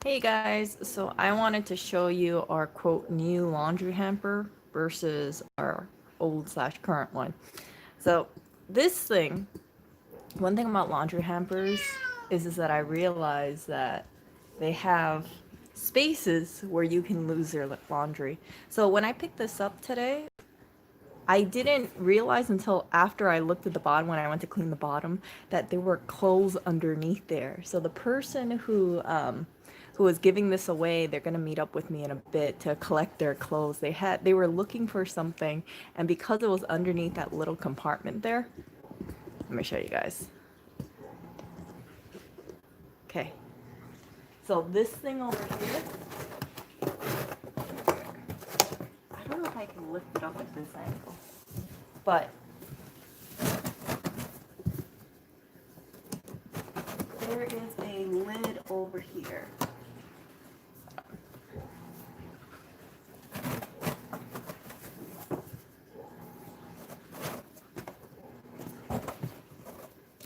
Hey guys, so I wanted to show you our quote new laundry hamper versus our old slash current one. So this thing, one thing about laundry hampers is that I realized that they have spaces where you can lose your laundry. So when I picked this up today, I didn't realize until after I looked at the bottom when I went to clean the bottom that there were clothes underneath there. So the person who was giving this away, they're gonna meet up with me in a bit to collect their clothes. They were looking for something, and because it was underneath that little compartment there, let me show you guys. Okay, so this thing over here, I don't know if I can lift it up at this angle, but there is a lid over here.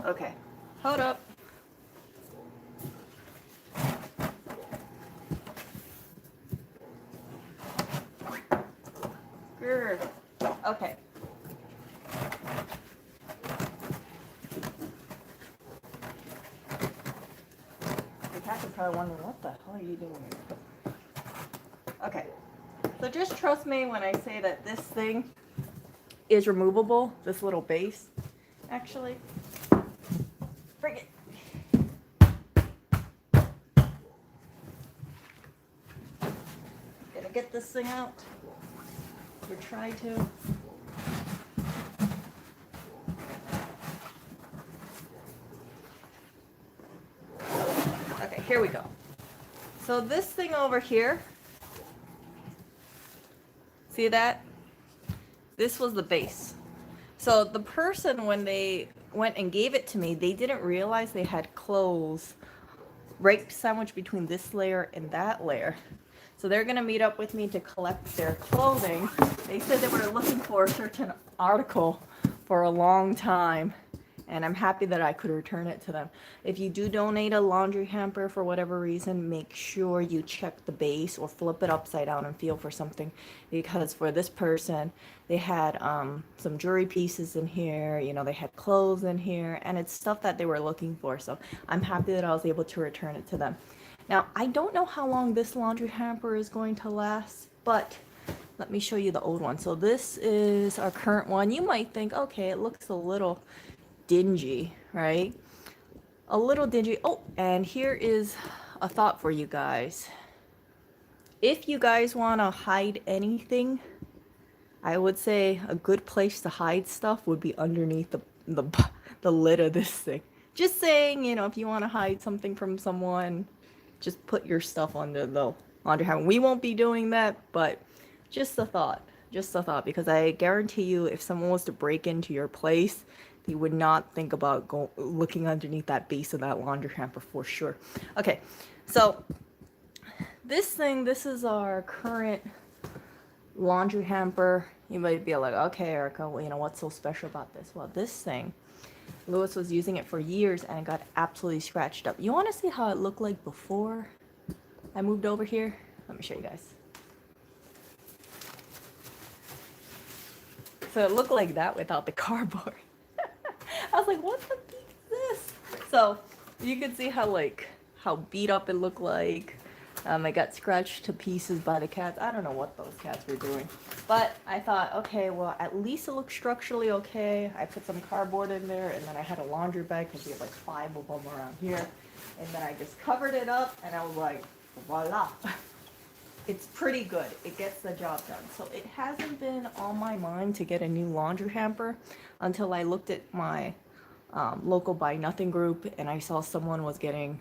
Okay, hold up. Grr. Okay. The cat is probably wondering, what the hell are you doing here? Okay, so just trust me when I say that this thing is removable, this little base. Actually, bring it. Gonna get this thing out. Or try to. Okay, here we go. So this thing over here, see that? This was the base. So the person, when they went and gave it to me, they didn't realize they had clothes right sandwiched between this layer and that layer. So they're gonna meet up with me to collect their clothing. They said they were looking for a certain article for a long time, and I'm happy that I could return it to them. If you do donate a laundry hamper for whatever reason, make sure you check the base or flip it upside down and feel for something, because for this person, they had some jewelry pieces in here, you know, they had clothes in here, and it's stuff that they were looking for. So I'm happy that I was able to return it to them. Now, I don't know how long this laundry hamper is going to last, but let me show you the old one. So this is our current one. You might think, okay, it looks a little dingy, right? A little dingy. Oh, and here is a thought for you guys. If you guys want to hide anything, I would say a good place to hide stuff would be underneath the, the lid of this thing. Just saying, you know, if you want to hide something from someone, just put your stuff under the laundry hamper. We won't be doing that, but just a thought. Just a thought, because I guarantee you, if someone was to break into your place, they would not think about looking underneath that base of that laundry hamper for sure. Okay, so this thing, this is our current laundry hamper. You might be like, okay, Erica, well, you know, what's so special about this? Well, this thing, Lewis was using it for years and it got absolutely scratched up. You want to see how it looked like before I moved over here? Let me show you guys. So it looked like that without the cardboard. I was like, what the beat is this? So you can see how beat up it looked like. It got scratched to pieces by the cats. I don't know what those cats were doing. But I thought, okay, well, at least it looks structurally okay. I put some cardboard in there, and then I had a laundry bag, because we have like 5 of them around here. And then I just covered it up, and I was like, voila. It's pretty good. It gets the job done. So it hasn't been on my mind to get a new laundry hamper until I looked at my local Buy Nothing group, and I saw someone was getting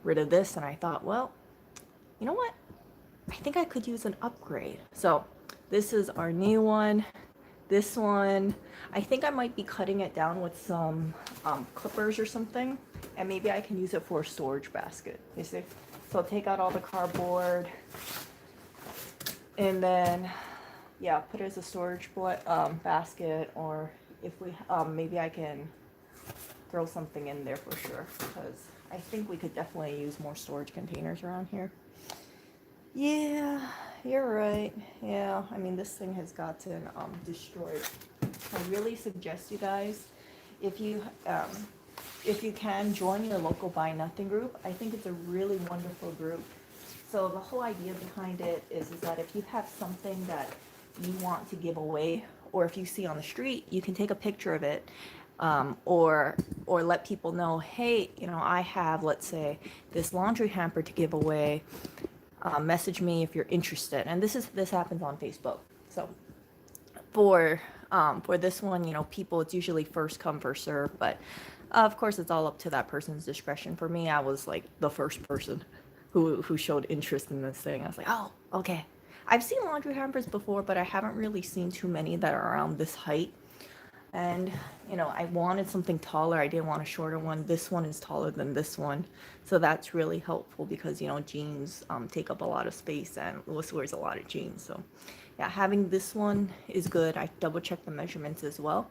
rid of this, and I thought, well, you know what? I think I could use an upgrade. So this is our new one. This one, I think I might be cutting it down with some clippers or something, and maybe I can use it for a storage basket, you see? So take out all the cardboard, and then, yeah, put it as a storage basket, or if we, maybe I can throw something in there for sure, because I think we could definitely use more storage containers around here. Yeah, you're right. Yeah, I mean, this thing has gotten destroyed. I really suggest you guys, if you um, if you can, join your local Buy Nothing group. I think it's a really wonderful group. So the whole idea behind it is that if you have something that you want to give away, or if you see on the street, you can take a picture of it, or let people know, hey, you know, I have, let's say, this laundry hamper to give away. Message me if you're interested. And this happens on Facebook. So for this one, you know, people, it's usually first come first serve, but of course it's all up to that person's discretion. For me, I was like the first person who showed interest in this thing. I was like, oh, okay. I've seen laundry hampers before, but I haven't really seen too many that are around this height. And you know, I wanted something taller. I didn't want a shorter one. This one is taller than this one, so that's really helpful because, you know, jeans take up a lot of space, and Lewis wears a lot of jeans. So yeah, having this one is good. I double checked the measurements as well.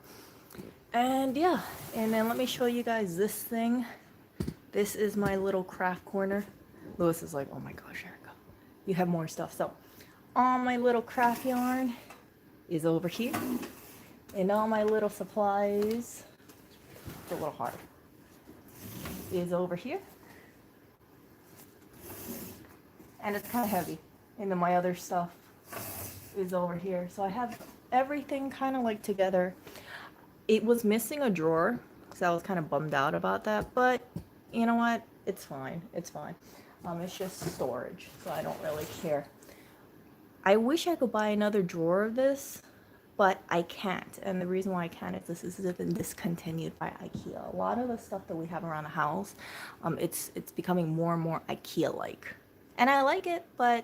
And yeah, and then let me show you guys this thing. This is my little craft corner. Lewis is like, oh my gosh, Erica, you have more stuff. So all my little craft yarn is over here. And all my little supplies, it's a little hard, is over here. And it's kind of heavy. And then my other stuff is over here. So I have everything kind of like together. It was missing a drawer, because I was kind of bummed out about that. But you know what? It's fine. It's fine. It's just storage, so I don't really care. I wish I could buy another drawer of this, but I can't. And the reason why I can't is this has been discontinued by IKEA. A lot of the stuff that we have around the house, it's becoming more and more IKEA-like. And I like it, but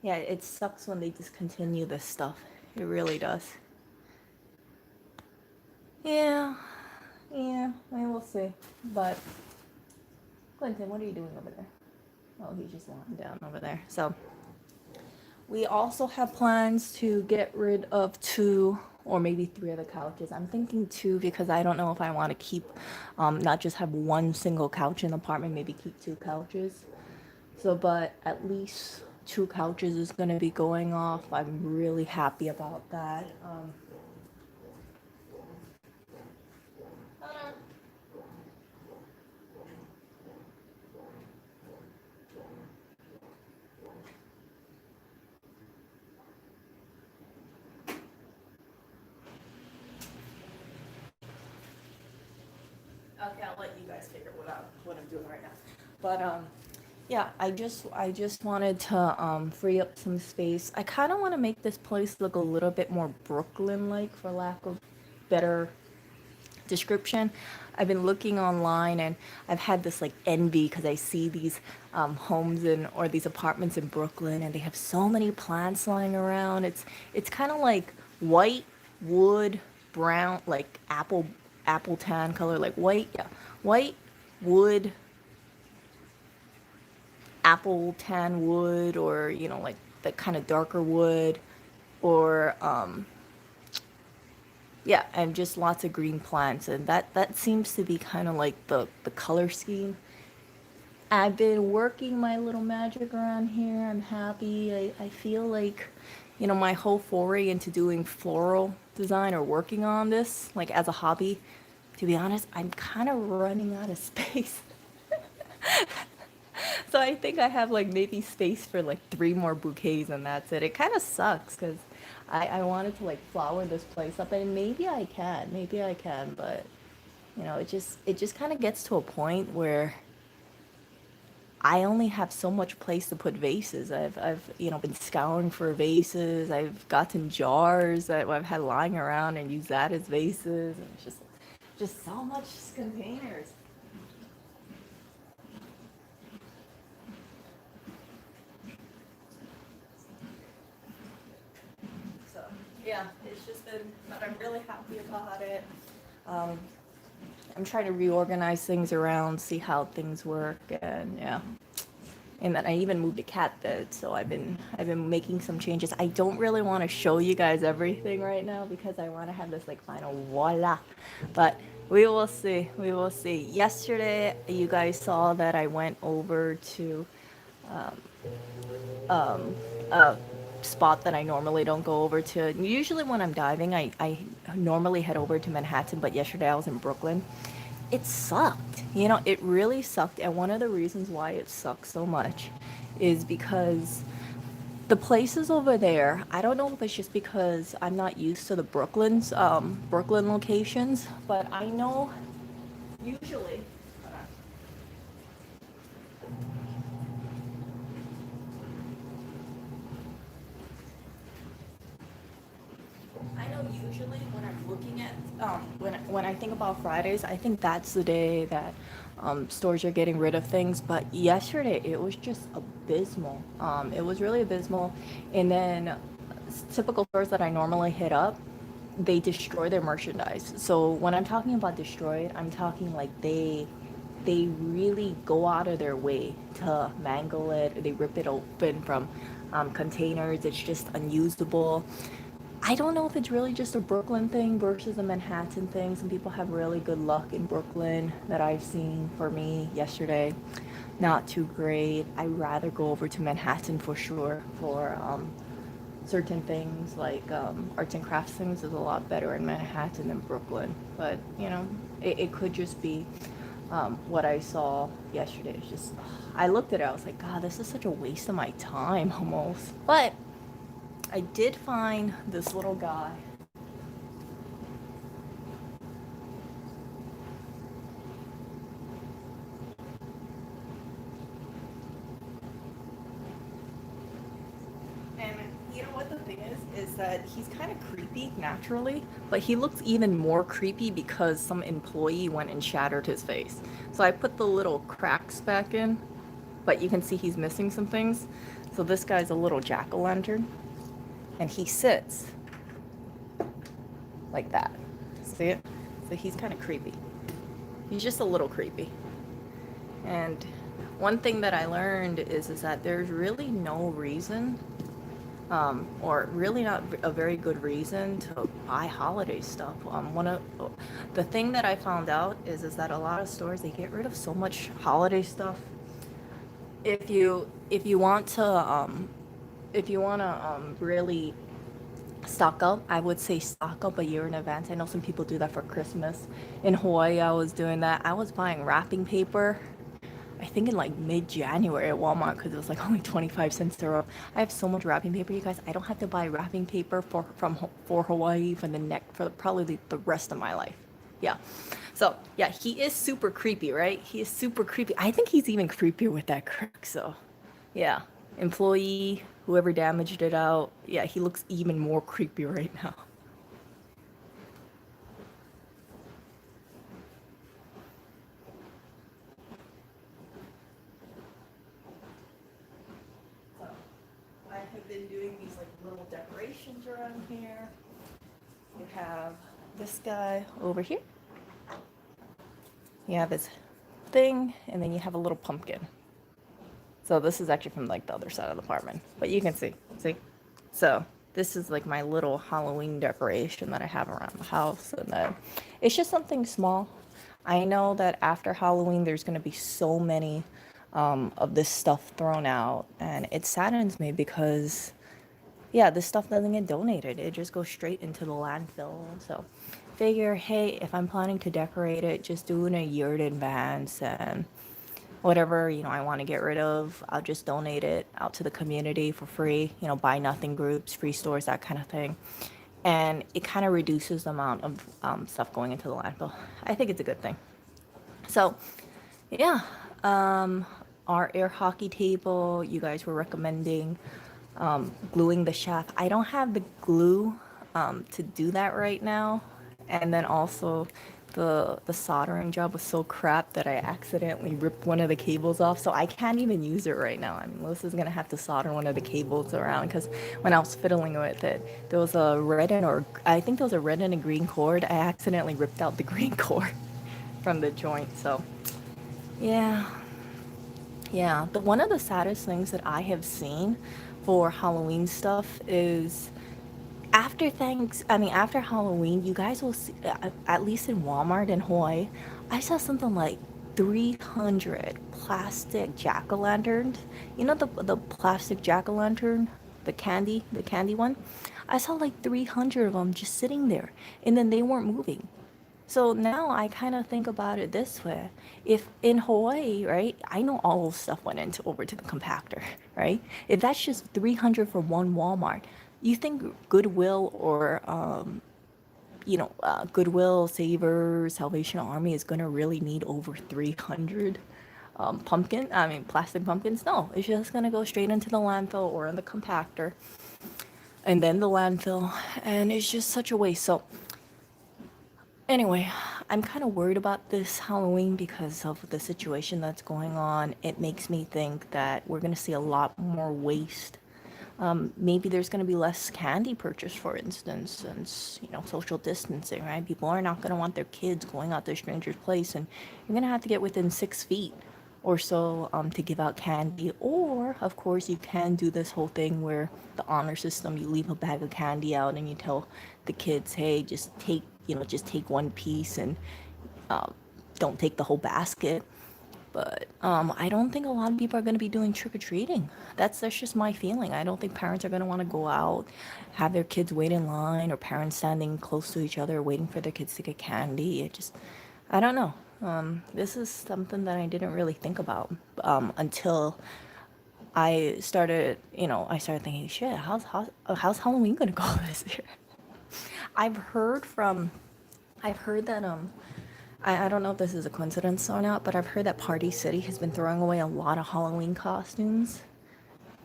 yeah, it sucks when they discontinue this stuff. It really does. Yeah, I mean, we'll see. But Clinton, what are you doing over there? Oh, he's just lying down over there. So we also have plans to get rid of 2 or maybe 3 of the couches. I'm thinking 2 because I don't know if I want to keep, not just have one single couch in the apartment, maybe keep 2 couches. So, but at least 2 couches is going to be going off. I'm really happy about that. Okay, I'll let you guys figure what I'm doing right now. But yeah, I just wanted to free up some space. I kind of want to make this place look a little bit more Brooklyn-like, for lack of better description. I've been looking online and I've had this like envy because I see these homes or these apartments in Brooklyn, and they have so many plants lying around. It's kind of like white wood, brown, like apple tan color, like white, yeah, white wood, apple tan wood, or you know, like the kind of darker wood, or yeah, and just lots of green plants, and that seems to be kind of like the color scheme. I've been working my little magic around here. I'm happy. I feel like, you know, my whole foray into doing floral design or working on this, like as a hobby, to be honest, I'm kind of running out of space. So I think I have like maybe space for like 3 more bouquets, and that's it. It kind of sucks because I wanted to like flower this place up, and maybe I can, but you know, it just kind of gets to a point where I only have so much place to put vases. I've you know, been scouring for vases. I've gotten jars that I've had lying around and use that as vases, and it's just so much containers. So yeah, it's just been, but I'm really happy about it. Um, I'm trying to reorganize things around, see how things work, and yeah. And then I even moved a cat bed, so I've been making some changes. I don't really want to show you guys everything right now because I want to have this like final voila. But We will see. We will see. Yesterday, you guys saw that I went over to a spot that I normally don't go over to. Usually, when I'm diving, I normally head over to Manhattan, but yesterday I was in Brooklyn. It sucked. You know, it really sucked. And one of the reasons why it sucks so much is because the places over there, I don't know if it's just because I'm not used to the Brooklyn locations, but I know usually, I know usually when I'm looking at when I think about Fridays, I think that's the day that stores are getting rid of things. But yesterday it was just abysmal. It was really abysmal. And then typical stores that I normally hit up, they destroy their merchandise. So when I'm talking about destroyed, I'm talking like they really go out of their way to mangle it. They rip it open from containers. It's just unusable. I don't know if it's really just a Brooklyn thing versus a Manhattan thing. Some people have really good luck in Brooklyn that I've seen. For me, yesterday, not too great. I'd rather go over to Manhattan for sure for certain things like arts and crafts things is a lot better in Manhattan than Brooklyn. But, you know, it could just be what I saw yesterday. It's just, I looked at it, I was like, God, this is such a waste of my time almost. But I did find this little guy. And you know what the thing is that he's kind of creepy naturally, but he looks even more creepy because some employee went and shattered his face. So I put the little cracks back in, but you can see he's missing some things. So this guy's a little jack-o'-lantern, and he sits like that. See it? So he's kind of creepy. He's just a little creepy. And one thing that I learned is that there's really no reason, or really not a very good reason to buy holiday stuff. One of the thing that I found out is that a lot of stores they get rid of so much holiday stuff. If you want to really stock up, I would say stock up a year in advance. I know some people do that for Christmas. In Hawaii, I was doing that. I was buying wrapping paper, I think in like mid-January at Walmart because it was like only 25 cents to roll. I have so much wrapping paper, you guys. I don't have to buy wrapping paper for Hawaii for probably the rest of my life. Yeah. So yeah, he is super creepy, right? He is super creepy. I think he's even creepier with that crack. So yeah, employee, whoever damaged it out. Yeah, he looks even more creepy right now. So I have been doing these like little decorations around here. You have this guy over here. You have his thing, and then you have a little pumpkin. So this is actually from like the other side of the apartment, but you can see. So this is like my little Halloween decoration that I have around the house, and then it's just something small. I know that after Halloween, there's gonna be so many of this stuff thrown out, and it saddens me because yeah, this stuff doesn't get donated. It just goes straight into the landfill. So figure, hey, if I'm planning to decorate it, just do it a year in advance and whatever, I want to get rid of, I'll just donate it out to the community for free, buy nothing groups, free stores, that kind of thing. And it kind of reduces the amount of stuff going into the landfill. I think it's a good thing. So, yeah, our air hockey table, you guys were recommending gluing the shaft. I don't have the glue to do that right now. And then also the soldering job was so crap that I accidentally ripped one of the cables off. So I can't even use it right now. I mean, Melissa's gonna have to solder one of the cables around because when I was fiddling with it, there was a I think there was a red and a green cord. I accidentally ripped out the green cord from the joint. So yeah, yeah. The one of the saddest things that I have seen for Halloween stuff is after after Halloween, you guys will see, at least in Walmart in Hawaii, I saw something like 300 plastic jack-o'-lanterns. You know the plastic jack-o'-lantern, the candy one? I saw like 300 of them just sitting there, and then they weren't moving. So now I kind of think about it this way. If in Hawaii, right, I know all the stuff went into over to the compactor, right? If that's just 300 for one Walmart, you think Goodwill or Goodwill, Savers, Salvation Army is gonna really need over 300 plastic pumpkins? No, it's just gonna go straight into the landfill or in the compactor, and then the landfill, and it's just such a waste. So anyway, I'm kind of worried about this Halloween because of the situation that's going on. It makes me think that we're going to see a lot more waste. Maybe there's going to be less candy purchased, for instance, since, social distancing, right? People are not going to want their kids going out to a stranger's place, and you're going to have to get within 6 feet or so to give out candy. Or, of course, you can do this whole thing where the honor system, you leave a bag of candy out and you tell the kids, hey, just take one piece and um, don't take the whole basket. But I don't think a lot of people are going to be doing trick or treating. That's just my feeling. I don't think parents are going to want to go out, have their kids wait in line, or parents standing close to each other waiting for their kids to get candy. I don't know. This is something that I didn't really think about until I started thinking, shit, how's Halloween going to go this year? I've heard from, I've heard that I don't know if this is a coincidence or not, but I've heard that Party City has been throwing away a lot of Halloween costumes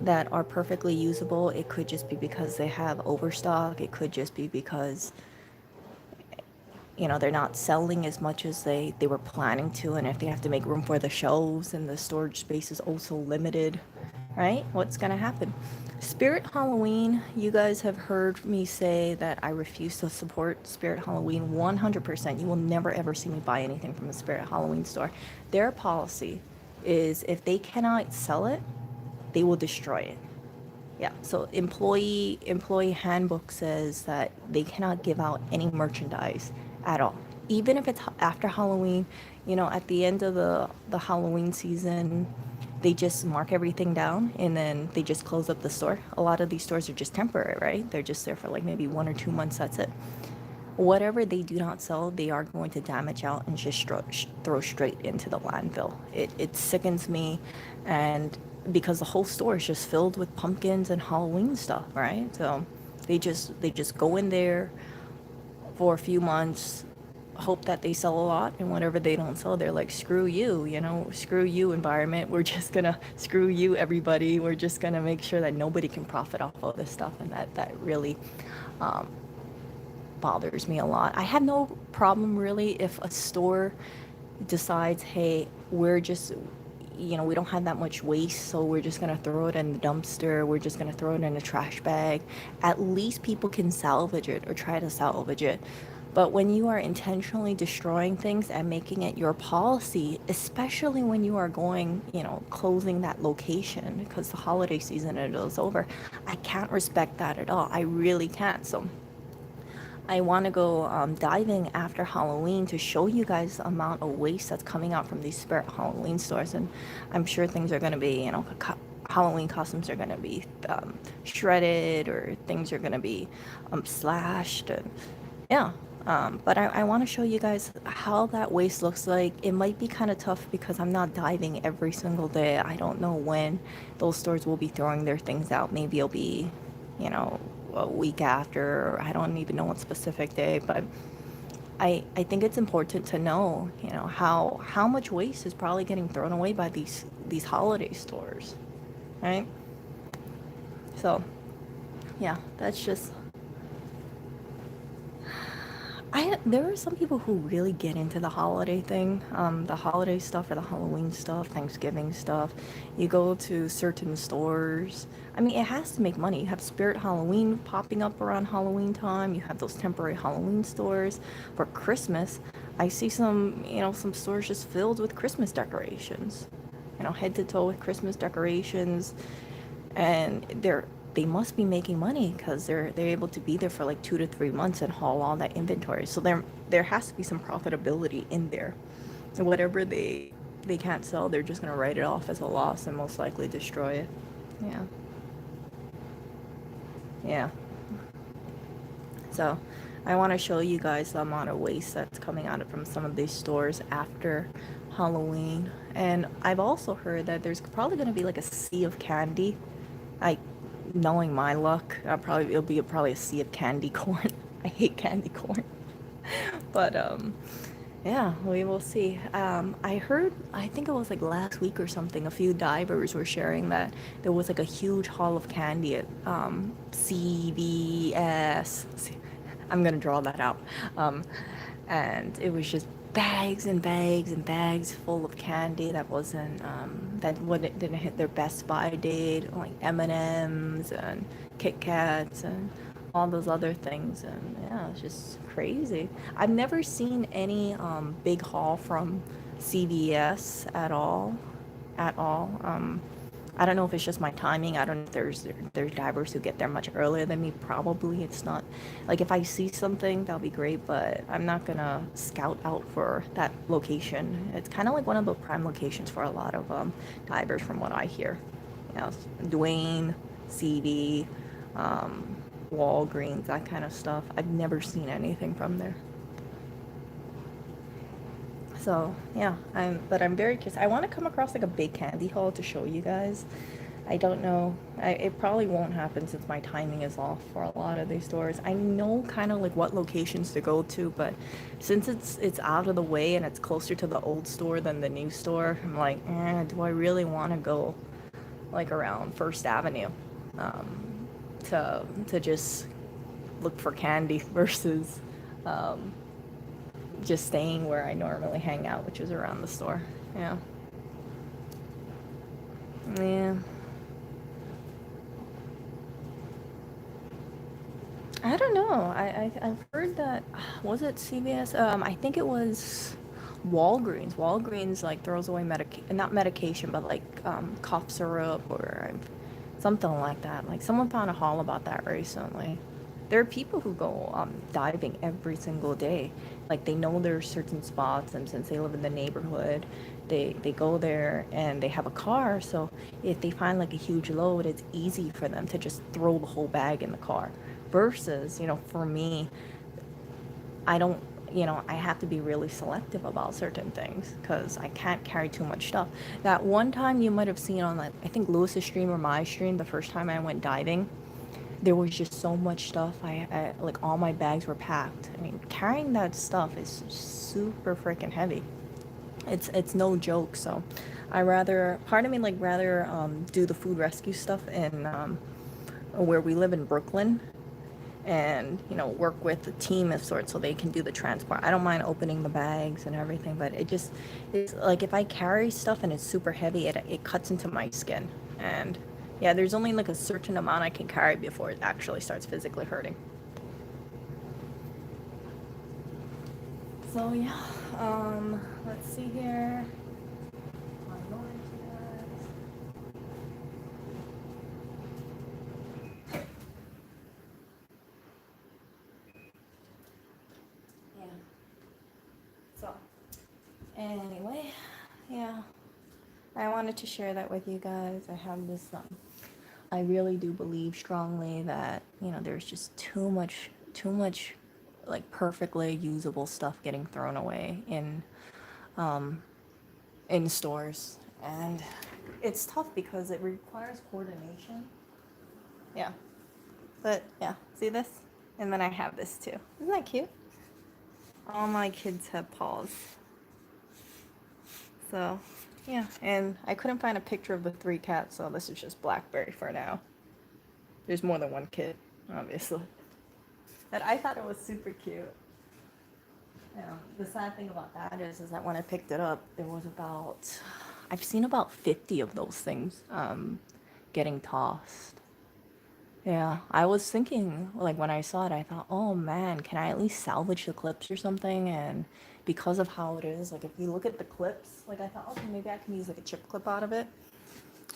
that are perfectly usable. It could just be because they have overstock. It could just be because, they're not selling as much as they were planning to. And if they have to make room for the shelves and the storage space is also limited, right? What's going to happen? Spirit Halloween, you guys have heard me say that I refuse to support Spirit Halloween 100%. You will never ever see me buy anything from a Spirit Halloween store. Their policy is if they cannot sell it, they will destroy it. Yeah, so employee handbook says that they cannot give out any merchandise at all. Even if it's after Halloween, at the end of the Halloween season, they just mark everything down and then they just close up the store. A lot of these stores are just temporary, right? They're just there for like maybe 1 or 2 months, that's it. Whatever they do not sell, they are going to damage out and just throw straight into the landfill. It sickens me, and because the whole store is just filled with pumpkins and Halloween stuff, right? So they just go in there for a few months, hope that they sell a lot, and whenever they don't sell, they're like, screw you, screw you environment, we're just gonna screw you everybody, we're just gonna make sure that nobody can profit off all this stuff. And that really bothers me a lot. I have no problem really if a store decides, hey, we're just, we don't have that much waste, so we're just going to throw it in the dumpster, we're just going to throw it in a trash bag. At least people can salvage it or try to salvage it. But when you are intentionally destroying things and making it your policy, especially when you are going, closing that location because the holiday season is over, I can't respect that at all. I really can't. So I want to go diving after Halloween to show you guys the amount of waste that's coming out from these Spirit Halloween stores. And I'm sure things are going to be, Halloween costumes are going to be shredded, or things are going to be slashed. And yeah. But I want to show you guys how that waste looks like. It might be kind of tough because I'm not diving every single day. I don't know when those stores will be throwing their things out. Maybe it'll be, a week after, or I don't even know what specific day. But I think it's important to know, how much waste is probably getting thrown away by these holiday stores, right? So, yeah, that's just. There are some people who really get into the holiday thing, the holiday stuff or the Halloween stuff, Thanksgiving stuff. You go to certain stores. I mean, it has to make money. You have Spirit Halloween popping up around Halloween time. You have those temporary Halloween stores. For Christmas, I see some stores just filled with Christmas decorations. Head to toe with Christmas decorations. And they must be making money because they're able to be there for like 2 to 3 months and haul all that inventory. So there has to be some profitability in there. And whatever they can't sell, they're just gonna write it off as a loss and most likely destroy it. Yeah. Yeah. So I want to show you guys the amount of waste that's coming out from some of these stores after Halloween. And I've also heard that there's probably going to be like a sea of candy. Like, knowing my luck, it'll be probably a sea of candy corn. I hate candy corn. But yeah, we will see. I heard, I think it was like last week or something, a few divers were sharing that there was like a huge haul of candy at CVS. I'm gonna draw that out. Um, and it was just bags and bags and bags full of candy that wasn't didn't hit their Best Buy date, like M&Ms and Kit Kats and all those other things. And yeah, it's just crazy. I've never seen any big haul from CVS at all. I don't know if it's just my timing. I don't know if there's divers who get there much earlier than me. Probably it's not. Like, if I see something, that'll be great, but I'm not gonna scout out for that location. It's kind of like one of the prime locations for a lot of divers, from what I hear. You know, Dwayne, CD, um, Walgreens, that kind of stuff. I've never seen anything from there. So yeah, I'm very curious. I want to come across like a big candy haul to show you guys. I don't know. It probably won't happen since my timing is off for a lot of these stores. I know kind of like what locations to go to, but since it's out of the way and it's closer to the old store than the new store, I'm like, do I really want to go like around First Avenue to just look for candy versus um, just staying where I normally hang out, which is around the store. Yeah. Yeah. I don't know. I've heard that, was it CVS? I think it was Walgreens. Walgreens like throws away not medication, but like cough syrup or something like that. Like, someone found a haul about that recently. There are people who go diving every single day. Like, they know there's certain spots, and since they live in the neighborhood, they go there and they have a car. So if they find like a huge load, it's easy for them to just throw the whole bag in the car. Versus, for me, I don't, I have to be really selective about certain things because I can't carry too much stuff. That one time you might have seen on, like, I think Lewis's stream or my stream, the first time I went diving, there was just so much stuff. I like, all my bags were packed. I mean, carrying that stuff is super freaking heavy. It's no joke. So part of me like rather do the food rescue stuff in where we live in Brooklyn, and work with a team of sorts so they can do the transport. I don't mind opening the bags and everything, but it's like, if I carry stuff and it's super heavy, it cuts into my skin. And yeah, there's only like a certain amount I can carry before it actually starts physically hurting. So yeah, let's see here. Yeah. So anyway, yeah, I wanted to share that with you guys. I have this I really do believe strongly that, there's just too much like perfectly usable stuff getting thrown away um in stores. And it's tough because it requires coordination. Yeah. But yeah, see this? And then I have this too. Isn't that cute? All my kids have paws. So, yeah. And I couldn't find a picture of the three cats, so this is just Blackberry for now. There's more than one kid, obviously. But I thought it was super cute. The sad thing about that is that when I picked it up, I've seen about 50 of those things getting tossed. Yeah, I was thinking, like, when I saw it, I thought, oh man, can I at least salvage the clips or something? And because of how it is, like, if you look at the clips, like, I thought, okay, maybe I can use like a chip clip out of it.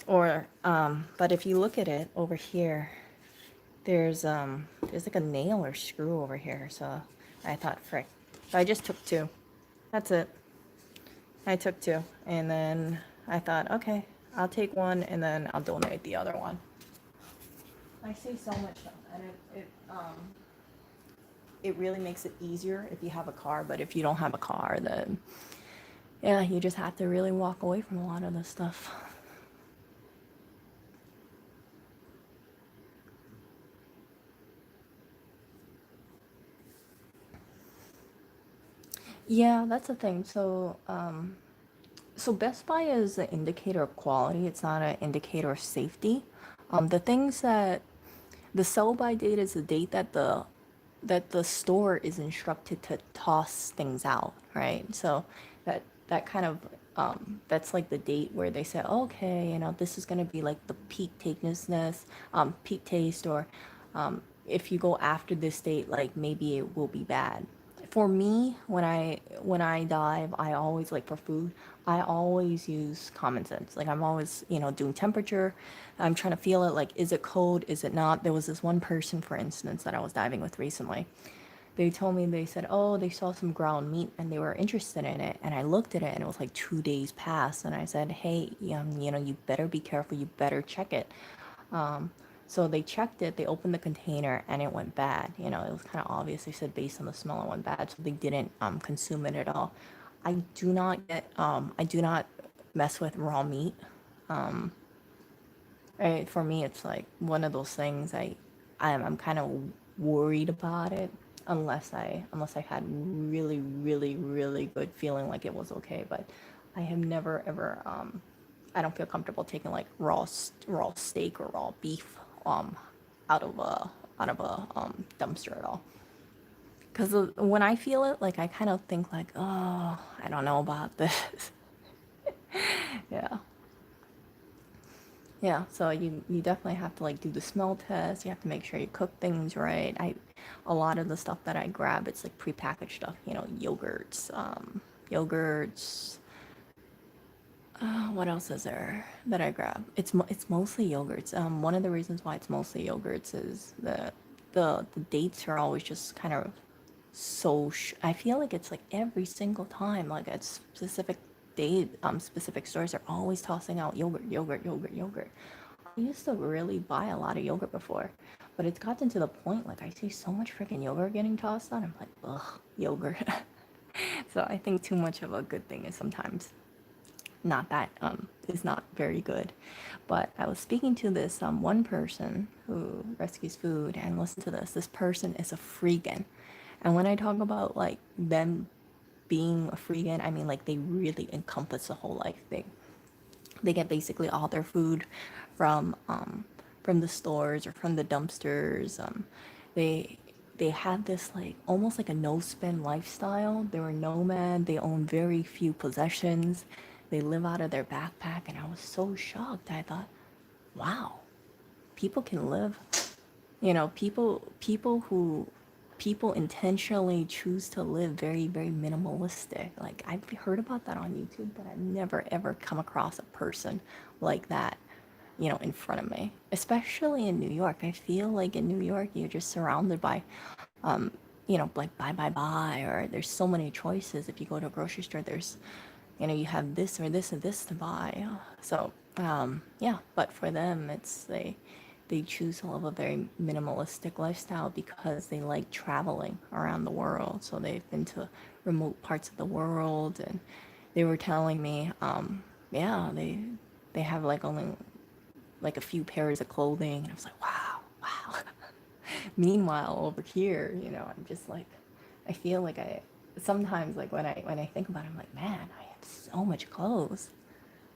Or but if you look at it over here, there's like a nail or screw over here. So I thought, frick. So I just took two. That's it. I took two, and then I thought, okay, I'll take one, and then I'll donate the other one. I see so much stuff, and it really makes it easier if you have a car. But if you don't have a car, then yeah, you just have to really walk away from a lot of this stuff. Yeah, that's the thing. So Best Buy is an indicator of quality. It's not an indicator of safety. The things that the sell by date is the date that the store is instructed to toss things out, right? So that kind of that's like the date where they say, okay, this is gonna be like the peak taste, or if you go after this date, like maybe it will be bad. For me, when I dive, I always, like, for food, I always use common sense. Like, I'm always, doing temperature. I'm trying to feel it. Like, is it cold? Is it not? There was this one person, for instance, that I was diving with recently. They told me, they said, oh, they saw some ground meat and they were interested in it. And I looked at it and it was like 2 days past. And I said, hey, you better be careful. You better check it. Um, so they checked it, they opened the container, and it went bad. It was kind of obvious. They said based on the smell, it went bad, so they didn't consume it at all. I do not mess with raw meat. Um, for me, it's like one of those things. I'm kind of worried about it unless I had really, really, really good feeling like it was okay. But I have never ever I don't feel comfortable taking like raw steak or raw beef um out of a dumpster at all. Because when I feel it, like I kind of think like, oh, I don't know about this. Yeah. Yeah, so you definitely have to like do the smell test. You have to make sure you cook things right. A lot of the stuff that I grab, it's like prepackaged stuff, yogurts. What else is there that I grab? It's mostly yogurts. One of the reasons why it's mostly yogurts is the dates are always just kind of I feel like it's like every single time, like at specific date, specific stores are always tossing out yogurt, yogurt, yogurt, yogurt. I used to really buy a lot of yogurt before, but it's gotten to the point like I see so much freaking yogurt getting tossed out. I'm like, ugh, yogurt. So I think too much of a good thing is sometimes not that is not very good. But I was speaking to this one person who rescues food, and listen to this. This person is a freegan. And when I talk about like them being a freegan, I mean like they really encompass the whole life thing. They get basically all their food from from the stores or from the dumpsters. They they had this like almost like a no spend lifestyle. They were nomad. They own very few possessions. They live out of their backpack, and I was so shocked. I thought, wow, people can live. People intentionally choose to live very, very minimalistic. Like, I've heard about that on YouTube, but I've never ever come across a person like that, in front of me. Especially in New York. I feel like in New York you're just surrounded by like buy, or there's so many choices. If you go to a grocery store, there's, you have this or this and this to buy. So, yeah, but for them, they choose to live a very minimalistic lifestyle because they like traveling around the world. So they've been to remote parts of the world, and they were telling me, yeah, they have like only like a few pairs of clothing. And I was like, wow, wow. Meanwhile, over here, I'm just like, I feel like I sometimes, like, when I think about it, I'm like, man, I have so much clothes.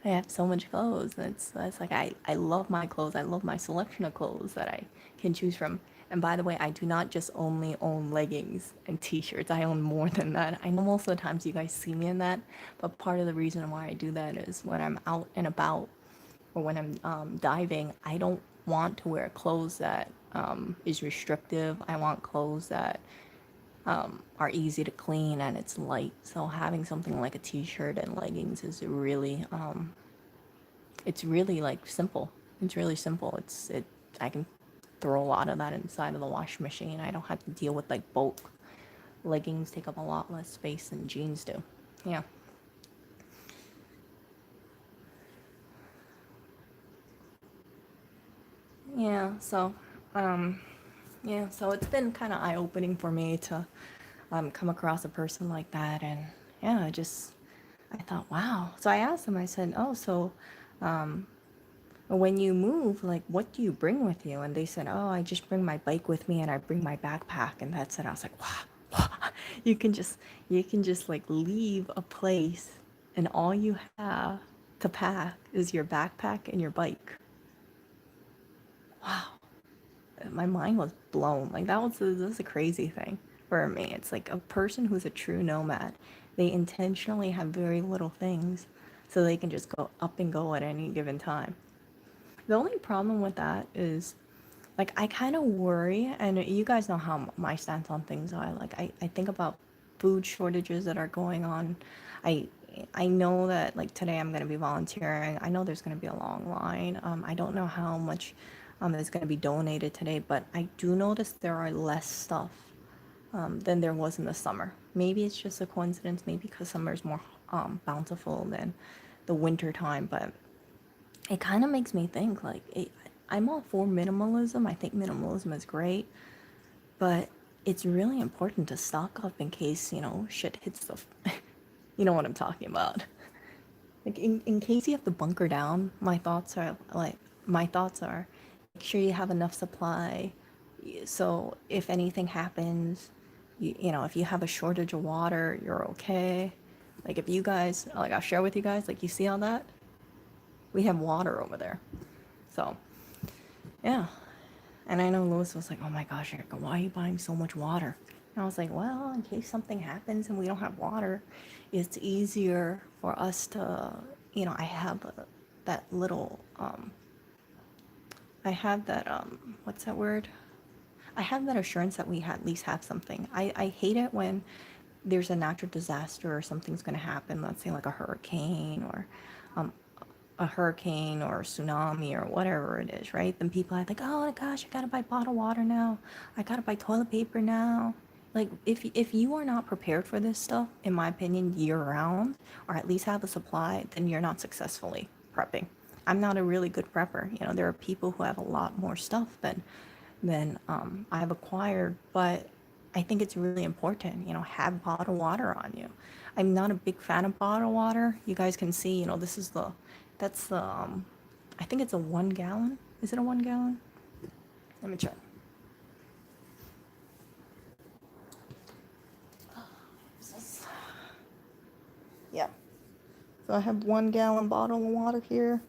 I have so much clothes. That's like, I love my clothes. I love my selection of clothes that I can choose from. And by the way, I do not just only own leggings and t-shirts. I own more than that. I know most of the times you guys see me in that, but part of the reason why I do that is when I'm out and about, or when I'm diving, I don't want to wear clothes that is restrictive. I want clothes that are easy to clean and it's light. So having something like a t-shirt and leggings is really It's really like simple. It's really simple. I can throw a lot of that inside of the washing machine. I don't have to deal with like bulk. Leggings take up a lot less space than jeans do. Yeah. Yeah, so um yeah, so it's been kind of eye-opening for me to come across a person like that. And yeah, I thought, wow. So I asked him, I said, "Oh, so when you move, like, what do you bring with you?" And they said, "Oh, I just bring my bike with me and I bring my backpack and that's it." I was like, wow. you can just you can just like leave a place and all you have to pack is your backpack and your bike. Wow. My mind was blown. Like that's a crazy thing for me. It's like a person who's a true nomad. They intentionally have very little things so they can just go up and go at any given time. The only problem with that is like I kind of worry, and you guys know how my stance on things are. Like I think about food shortages that are going on. I I know that like today I'm going to be volunteering. I know there's going to be a long line. I don't know how much is going to be donated today, but I do notice there are less stuff than there was in the summer. Maybe it's just a coincidence. Maybe because summer is more bountiful than the winter time, but it kind of makes me think like I'm all for minimalism. I think minimalism is great, but it's really important to stock up in case, shit hits the you know what I'm talking about. Like in case you have to bunker down, my thoughts are make sure you have enough supply. So if anything happens, if you have a shortage of water, you're okay. Like if you guys, like I'll share with you guys, like you see all that? We have water over there. So yeah. And I know Lewis was like, "Oh my gosh, Erica, why are you buying so much water?" And I was like, "Well, in case something happens and we don't have water, it's easier for us to, I have that little, I have that, what's that word? I have that assurance that we at least have something. I hate it when there's a natural disaster or something's going to happen, let's say like um, a hurricane or a tsunami or whatever it is, right? Then people are like, "Oh my gosh, I gotta buy bottled water now. I gotta buy toilet paper now." Like if you are not prepared for this stuff, in my opinion, year round, or at least have a supply, then you're not successfully prepping. I'm not a really good prepper. There are people who have a lot more stuff than I've acquired, but I think it's really important, have bottled water on you. I'm not a big fan of bottled water. You guys can see, this is that's the, I think it's a 1 gallon. Is it a 1 gallon? Let me check. Yeah. So I have 1 gallon bottle of water here.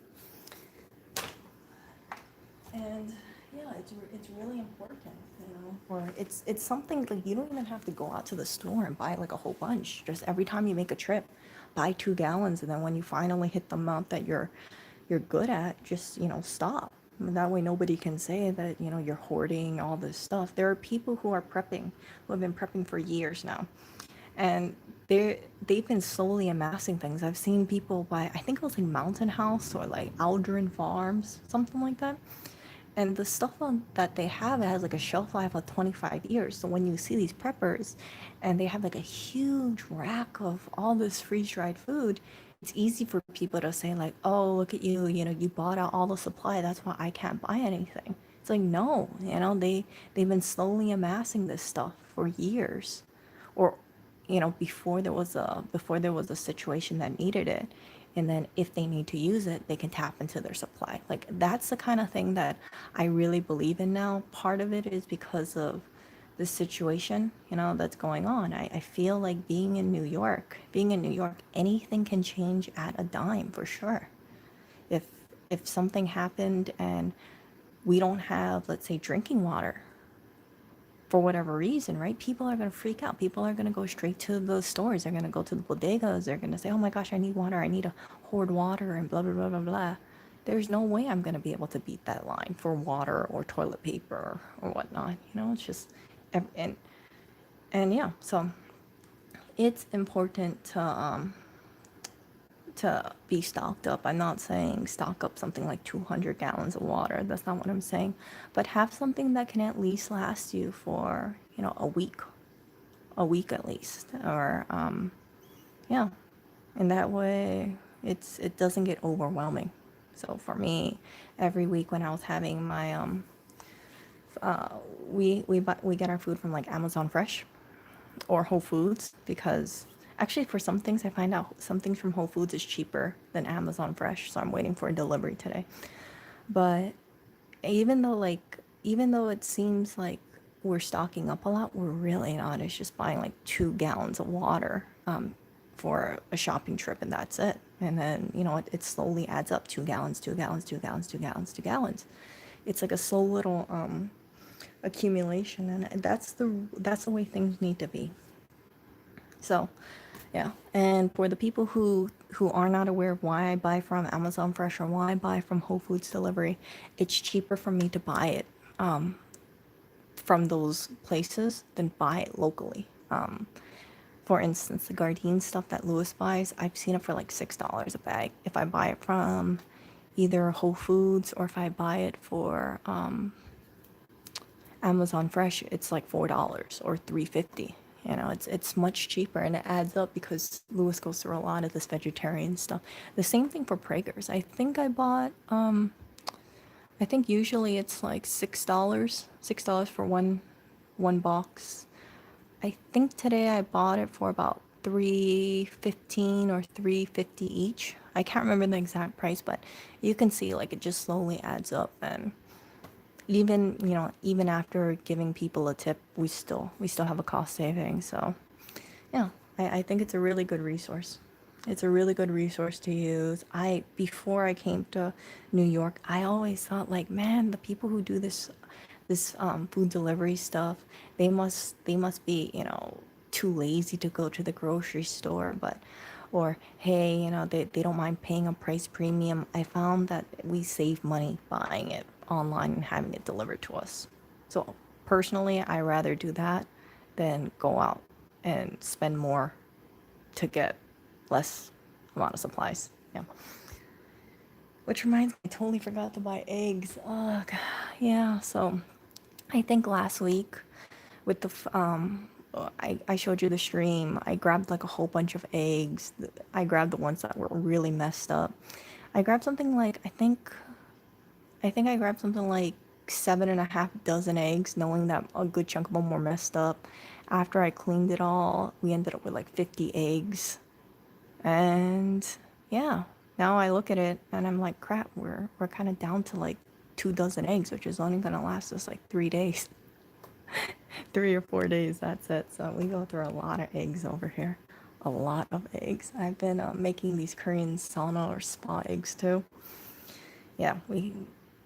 And yeah, it's really important, or it's something like you don't even have to go out to the store and buy like a whole bunch. Just every time you make a trip, buy 2 gallons, and then when you finally hit the amount that you're good at, just stop. And that way nobody can say that you're hoarding all this stuff. There are people who are prepping, who have been prepping for years now, and they've been slowly amassing things. I've seen people buy, I think it was like Mountain House or like Aldrin Farms, something like that. And the stuff that they have, it has like a shelf life of 25 years. So when you see these preppers and they have like a huge rack of all this freeze-dried food, it's easy for people to say like, "Oh, look at you, you bought out all the supply. That's why I can't buy anything." It's like, no, they've been slowly amassing this stuff for years, or before there was a situation that needed it, and then if they need to use it, they can tap into their supply. Like that's the kind of thing that I really believe in now. Part of it is because of the situation that's going on. I feel like being in New York, anything can change at a dime for sure. If something happened and we don't have, let's say, drinking water for whatever reason, right? People are going to freak out. People are going to go straight to the stores. They're going to go to the bodegas. They're going to say, "Oh my gosh, I need water. I need to hoard water," and blah, blah, blah, blah, blah. There's no way I'm going to be able to beat that line for water or toilet paper or whatnot. It's just, and yeah, so it's important to be stocked up. I'm not saying stock up something like 200 gallons of water. That's not what I'm saying. But have something that can at least last you for, you know, a week at least, or yeah. And that way, it doesn't get overwhelming. So for me, every week when I was having my we get our food from like Amazon Fresh or Whole Foods, because actually for some things I find out some things from Whole Foods is cheaper than Amazon Fresh, so I'm waiting for a delivery today. But even though it seems like we're stocking up a lot, we're really not. It's just buying like 2 gallons of water for a shopping trip, and that's it. And then, you know, it slowly adds up: 2 gallons, 2 gallons, 2 gallons, 2 gallons, 2 gallons. It's like a slow little accumulation, and that's the way things need to be. So, yeah. And for the people who are not aware of why I buy from Amazon Fresh or why I buy from Whole Foods delivery, it's cheaper for me to buy it from those places than buy it locally. For instance, the Gardein stuff that Lewis buys, I've seen it for like $6 a bag. If I buy it from either Whole Foods or if I buy it for Amazon Fresh, it's like $4 or $3.50. You know, it's much cheaper, and it adds up because Lewis goes through a lot of this vegetarian stuff. The same thing for Prager's. I think I bought I think usually it's like $6 for one box. I think today I bought it for about 3.15 or 3.50 each. I can't remember the exact price, but you can see like it just slowly adds up. And even, you know, even after giving people a tip, we still have a cost saving. So yeah, I think it's a really good resource. It's a really good resource to use. Before I came to New York, I always thought like, man, the people who do this food delivery stuff, they must be, you know, too lazy to go to the grocery store. But or hey, you know, they don't mind paying a price premium. I found that we save money buying it online and having it delivered to us. So personally, I rather do that than go out and spend more to get less amount of supplies. Yeah. Which reminds me, I totally forgot to buy eggs. Ugh, yeah. So I think last week with I showed you the stream. I grabbed like a whole bunch of eggs. I grabbed the ones that were really messed up. I grabbed something like I grabbed something like 7.5 dozen eggs, knowing that a good chunk of them were messed up. After I cleaned it all, we ended up with like 50 eggs. And yeah, now I look at it and I'm like, crap, we're kind of down to like 2 dozen eggs, which is only gonna last us like 3 days, 3 or 4 days. That's it. So we go through a lot of eggs over here, a lot of eggs. I've been making these Korean sauna or spa eggs too. Yeah,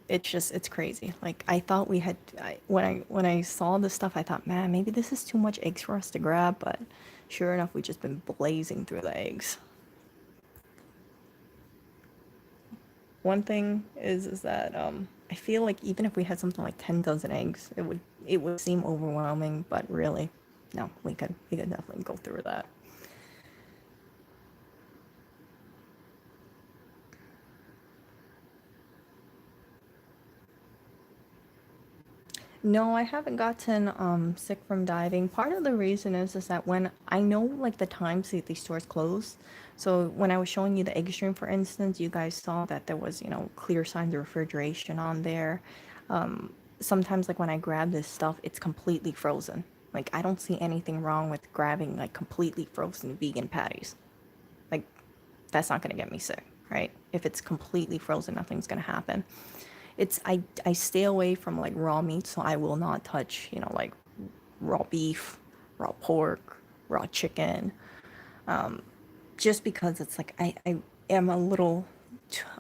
it's crazy. Like I thought when I saw this stuff, I thought, man, maybe this is too much eggs for us to grab, but sure enough, we just been blazing through the eggs. One thing is that I feel like even if we had something like 10 dozen eggs, it would seem overwhelming, but really, no, we could definitely go through that. No, I haven't gotten sick from diving. Part of the reason is that when I know like the times that these stores close. So when I was showing you the egg stream, for instance, you guys saw that there was, you know, clear signs of refrigeration on there. Sometimes like when I grab this stuff, it's completely frozen. Like I don't see anything wrong with grabbing like completely frozen vegan patties. Like that's not gonna get me sick, right? If it's completely frozen, nothing's gonna happen. I stay away from like raw meat, so I will not touch, you know, like raw beef, raw pork, raw chicken, just because it's like I am a little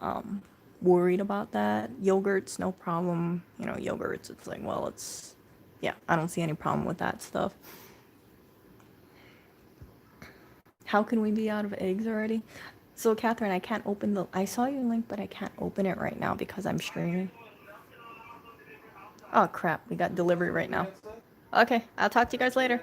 um worried about that. Yogurts, no problem. You know, yogurts, it's like, well, it's yeah, I don't see any problem with that stuff. How can we be out of eggs already? So, Catherine, I saw your link, but I can't open it right now because I'm streaming. Oh, crap. We got delivery right now. Okay, I'll talk to you guys later.